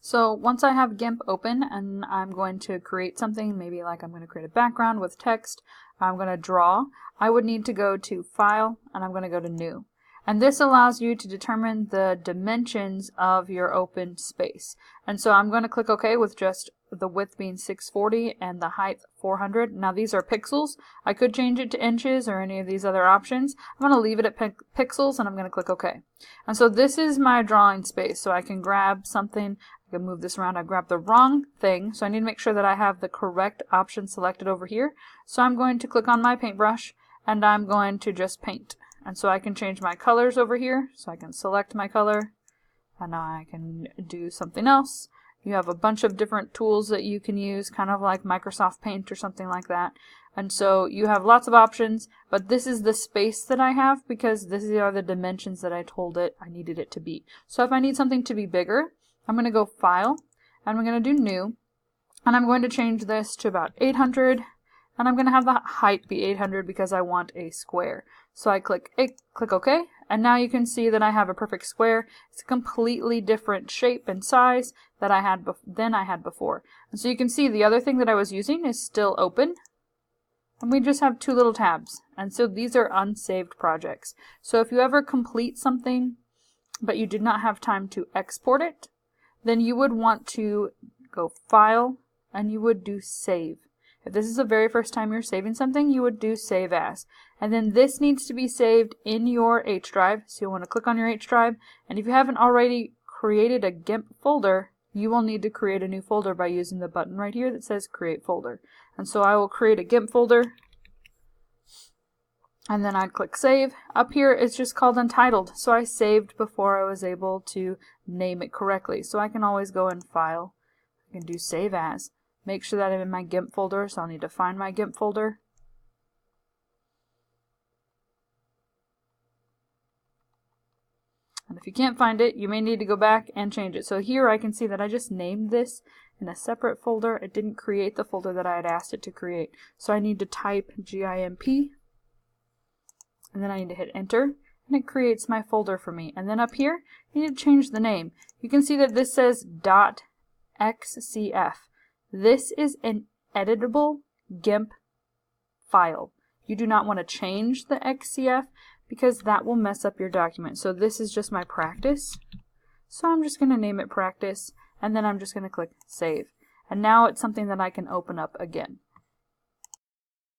So once I have GIMP open and I'm going to create something, maybe like I'm going to create a background with text, I'm going to draw, I would need to go to File and I'm going to go to New. And this allows you to determine the dimensions of your open space. And so I'm going to click OK with just the width being 640 and the height 400. Now these are pixels. I could change it to inches or any of these other options. I'm going to leave it at pixels and I'm going to click OK. And so this is my drawing space. So I can grab something, I can move this around. I grabbed the wrong thing, so I need to make sure that I have the correct option selected over here. So I'm going to click on my paintbrush and I'm going to just paint. And so I can change my colors over here. So I can select my color and now I can do something else. You have a bunch of different tools that you can use, kind of like Microsoft Paint or something like that. And so you have lots of options, but this is the space that I have because these are the dimensions that I told it I needed it to be. So if I need something to be bigger, I'm going to go File and I'm going to do New. And I'm going to change this to about 800. And I'm going to have the height be 800 because I want a square. So I click OK, and now you can see that I have a perfect square. It's a completely different shape and size that I had before. And so you can see the other thing that I was using is still open. And we just have two little tabs. And so these are unsaved projects. So if you ever complete something, but you did not have time to export it, then you would want to go File, and you would do Save. If this is the very first time you're saving something, you would do Save As. And then this needs to be saved in your H drive. So you'll want to click on your H drive. And if you haven't already created a GIMP folder, you will need to create a new folder by using the button right here that says Create Folder. And so I will create a GIMP folder. And then I'd click Save. Up here it's just called Untitled. So I saved before I was able to name it correctly. So I can always go in File. I can do Save As. Make sure that I'm in my GIMP folder, so I'll need to find my GIMP folder. And if you can't find it, you may need to go back and change it. So here I can see that I just named this in a separate folder. It didn't create the folder that I had asked it to create. So I need to type GIMP, and then I need to hit Enter, and it creates my folder for me. And then up here, you need to change the name. You can see that this says .xcf. This is an editable GIMP file. You do not want to change the XCF because that will mess up your document. So this is just my practice. So I'm just going to name it Practice, and then I'm just going to click Save. And now it's something that I can open up again.